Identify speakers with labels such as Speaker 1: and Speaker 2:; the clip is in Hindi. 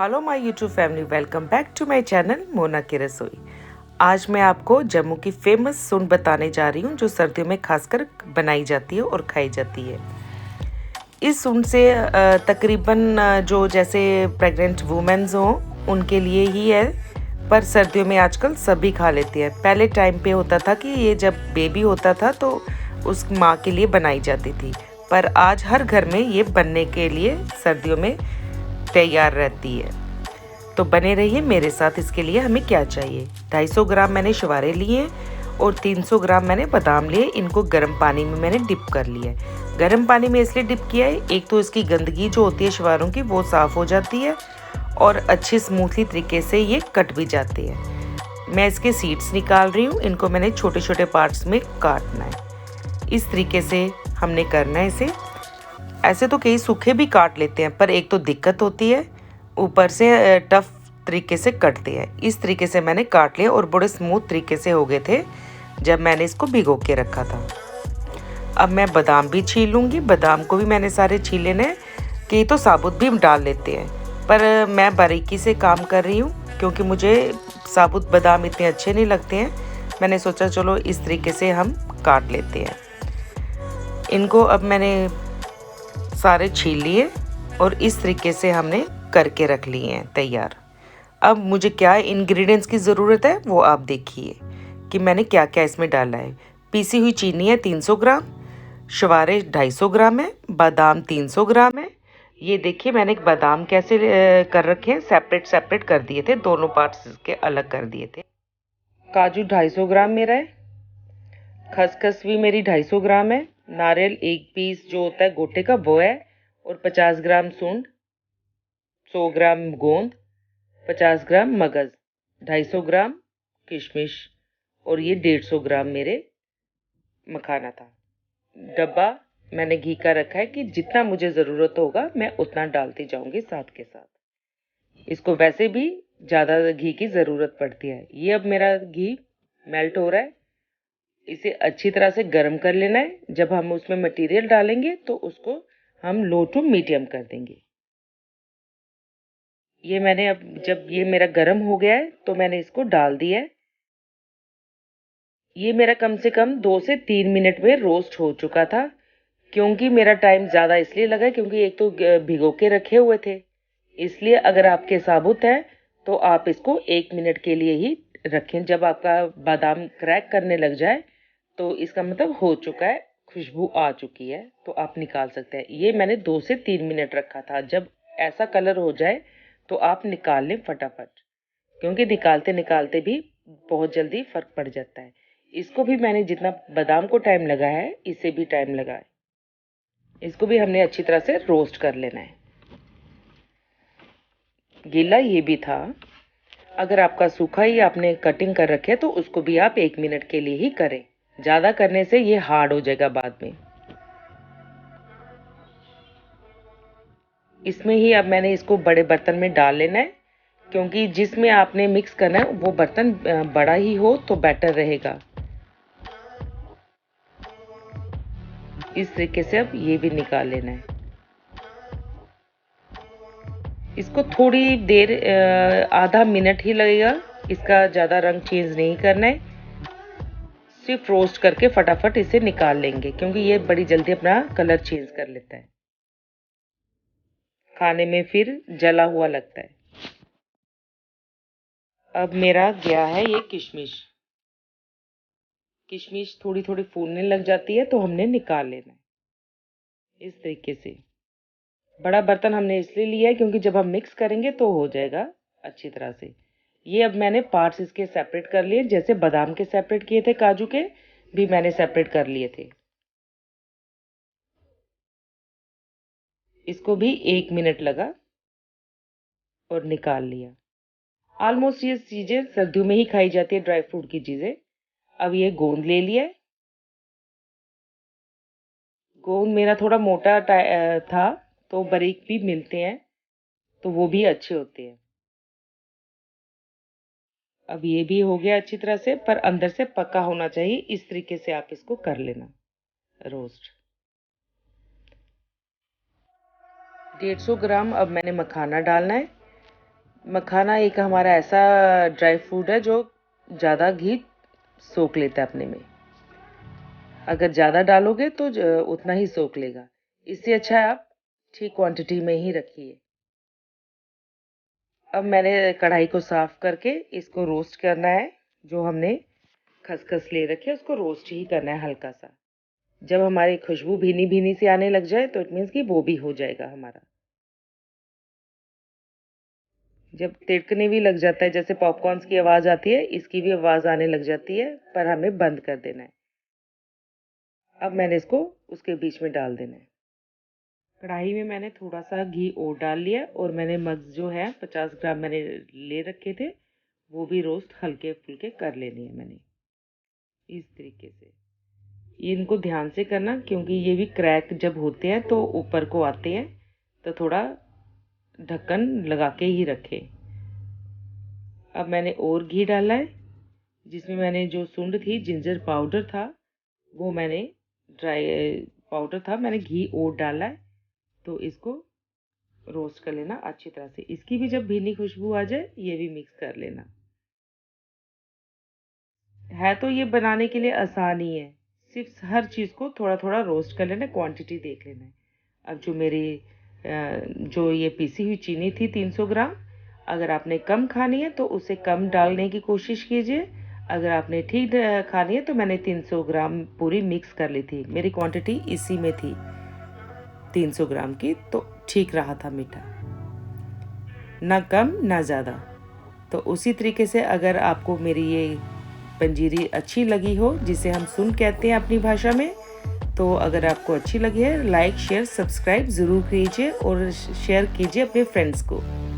Speaker 1: Hello my YouTube family, welcome back to my channel Mona की रसोई। आज मैं आपको जम्मू की फेमस सूंड बताने जा रही हूँ जो सर्दियों में खासकर बनाई जाती है और खाई जाती है। इस सूंड से तकरीबन जो जैसे प्रेग्नेंट वुमेन्स हों उनके लिए ही है, पर सर्दियों में आजकल सभी खा लेती है। पहले टाइम पे होता था कि ये जब बेबी होता था तो उस माँ के लिए बनाई जाती थी, पर आज हर घर में ये बनने के लिए सर्दियों में तैयार रहती है। तो बने रहिए मेरे साथ। इसके लिए हमें क्या चाहिए, 250 ग्राम मैंने शुवारे लिए और 300 ग्राम मैंने बादाम लिए। इनको गर्म पानी में मैंने डिप कर लिया है। गर्म पानी में इसलिए डिप किया है, एक तो इसकी गंदगी जो होती है शुवारों की वो साफ़ हो जाती है और अच्छी स्मूथली तरीके से ये कट भी जाते हैं। मैं इसके सीड्स निकाल रही हूँ। इनको मैंने छोटे छोटे पार्ट्स में काटना है। इस तरीके से हमने करना है इसे। ऐसे तो कई सूखे भी काट लेते हैं, पर एक तो दिक्कत होती है, ऊपर से टफ तरीके से कटते हैं। इस तरीके से मैंने काट लिया और बड़े स्मूथ तरीके से हो गए थे जब मैंने इसको भिगो के रखा था। अब मैं बादाम भी छील लूँगी। बादाम को भी मैंने सारे छील लेने हैं, कई तो साबुत भी डाल लेते हैं, पर मैं बारीकी से काम कर रही हूँ क्योंकि मुझे साबुत बादाम इतने अच्छे नहीं लगते हैं। मैंने सोचा चलो इस तरीके से हम काट लेते हैं। इनको अब मैंने सारे छील लिए और इस तरीके से हमने करके रख लिए हैं तैयार। अब मुझे क्या इंग्रेडिएंट्स की ज़रूरत है वो आप देखिए कि मैंने क्या क्या इसमें डाला है। पीसी हुई चीनी है 300 ग्राम, शुवारे 250 ग्राम है, बादाम 300 ग्राम है। ये देखिए मैंने बादाम कैसे कर रखे हैं, सेपरेट सेपरेट कर दिए थे, दोनों पार्ट्स इसके अलग कर दिए थे। काजू 250 ग्राम मेरा है। खसखस भी मेरी 250 ग्राम है। नारियल एक पीस जो होता है गोटे का वो है, और 50 ग्राम सूंड, 100 ग्राम गोंद, 50 ग्राम मगज़, 250 ग्राम किशमिश और ये 150 ग्राम मेरे मखाना था। डब्बा मैंने घी का रखा है कि जितना मुझे ज़रूरत होगा मैं उतना डालती जाऊंगी साथ के साथ। इसको वैसे भी ज़्यादा घी की ज़रूरत पड़ती है। ये अब मेरा घी मेल्ट हो रहा है। इसे अच्छी तरह से गर्म कर लेना है। जब हम उसमें मटेरियल डालेंगे तो उसको हम लो टू मीडियम कर देंगे। ये मैंने अब जब ये मेरा गर्म हो गया है तो मैंने इसको डाल दिया है। ये मेरा कम से कम 2 से 3 मिनट में रोस्ट हो चुका था। क्योंकि मेरा टाइम ज़्यादा इसलिए लगा क्योंकि एक तो भिगो के रखे हुए थे, इसलिए अगर आपके साबुत है तो आप इसको 1 मिनट के लिए ही रखें। जब आपका बादाम क्रैक करने लग जाए तो इसका मतलब हो चुका है, खुशबू आ चुकी है, तो आप निकाल सकते हैं। ये मैंने 2 से 3 मिनट रखा था। जब ऐसा कलर हो जाए तो आप निकाल लें फटाफट, क्योंकि निकालते निकालते भी बहुत जल्दी फ़र्क पड़ जाता है। इसको भी मैंने जितना बादाम को टाइम लगा है इसे भी टाइम लगा है। इसको भी हमने अच्छी तरह से रोस्ट कर लेना है। गीला ये भी था। अगर आपका सूखा ही आपने कटिंग कर रखे तो उसको भी आप 1 मिनट के लिए ही करें। ज़्यादा करने से ये हार्ड हो जाएगा बाद में। इसमें ही अब मैंने इसको बड़े बर्तन में डाल लेना है, क्योंकि जिसमें आपने मिक्स करना है वो बर्तन बड़ा ही हो तो बेटर रहेगा। इस तरीके से अब ये भी निकाल लेना है। इसको थोड़ी देर आधा मिनट ही लगेगा। इसका ज़्यादा रंग चेंज नहीं करना है, सिर्फ रोस्ट करके फटाफट इसे निकाल लेंगे, क्योंकि ये बड़ी जल्दी अपना कलर चेंज कर लेता है, खाने में फिर जला हुआ लगता है। अब मेरा गया है ये किशमिश। किशमिश थोड़ी थोड़ी फूलने लग जाती है तो हमने निकाल लेना है इस तरीके से। बड़ा बर्तन हमने इसलिए लिया है क्योंकि जब हम मिक्स करेंगे तो हो जाएगा अच्छी तरह से। ये अब मैंने पार्ट्स इसके सेपरेट कर लिए, जैसे बादाम के सेपरेट किए थे, काजू के भी मैंने सेपरेट कर लिए थे। इसको भी 1 मिनट लगा और निकाल लिया। ऑलमोस्ट ये चीज़ें सर्दियों में ही खाई जाती है, ड्राई फ्रूट की चीज़ें। अब ये गोंद ले लिया है। गोंद मेरा थोड़ा मोटा था, तो बारीक भी मिलते हैं तो वो भी अच्छे होते हैं। अब ये भी हो गया अच्छी तरह से, पर अंदर से पका होना चाहिए। इस तरीके से आप इसको कर लेना रोस्ट। 150 ग्राम अब मैंने मखाना डालना है। मखाना एक हमारा ऐसा ड्राई फ्रूट है जो ज़्यादा घी सोख लेता है अपने में। अगर ज़्यादा डालोगे तो उतना ही सोख लेगा। इससे अच्छा है आप ठीक क्वांटिटी में ही रखिए। अब मैंने कढ़ाई को साफ करके इसको रोस्ट करना है। जो हमने खसखस ले रखी है उसको रोस्ट ही करना है हल्का सा। जब हमारी खुशबू भीनी भीनी सी आने लग जाए तो इट मीन्स कि वो भी हो जाएगा हमारा। जब तिड़कने भी लग जाता है, जैसे पॉपकॉर्न्स की आवाज़ आती है, इसकी भी आवाज़ आने लग जाती है, पर हमें बंद कर देना है। अब मैंने इसको उसके बीच में डाल देना है। कढ़ाई में मैंने थोड़ा सा घी और डाल लिया और मैंने मग्स जो है 50 ग्राम मैंने ले रखे थे, वो भी रोस्ट हल्के फुल्के कर लेने हैं मैंने इस तरीके से। ये इनको ध्यान से करना क्योंकि ये भी क्रैक जब होते हैं तो ऊपर को आते हैं, तो थोड़ा ढक्कन लगा के ही रखें। अब मैंने और घी डाला है जिसमें मैंने जो सुंड थी, जिंजर पाउडर था, वो मैंने ड्राई पाउडर था, मैंने घी और डाला है। तो इसको रोस्ट कर लेना अच्छी तरह से। इसकी भी जब भीनी खुशबू आ जाए ये भी मिक्स कर लेना। है तो ये बनाने के लिए आसान ही है, सिर्फ हर चीज़ को थोड़ा थोड़ा रोस्ट कर लेना, क्वांटिटी देख लेना है। अब जो मेरी जो ये पीसी हुई चीनी थी 300 ग्राम, अगर आपने कम खानी है तो उसे कम डालने की कोशिश कीजिए। अगर आपने ठीक खानी है तो मैंने 300 ग्राम पूरी मिक्स कर ली थी, मेरी क्वांटिटी इसी में थी 300 ग्राम की, तो ठीक रहा था मीठा, ना कम ना ज़्यादा। तो उसी तरीके से अगर आपको मेरी ये पंजीरी अच्छी लगी हो, जिसे हम सुन कहते हैं अपनी भाषा में, तो अगर आपको अच्छी लगी है, लाइक शेयर सब्सक्राइब ज़रूर कीजिए और शेयर कीजिए अपने फ्रेंड्स को।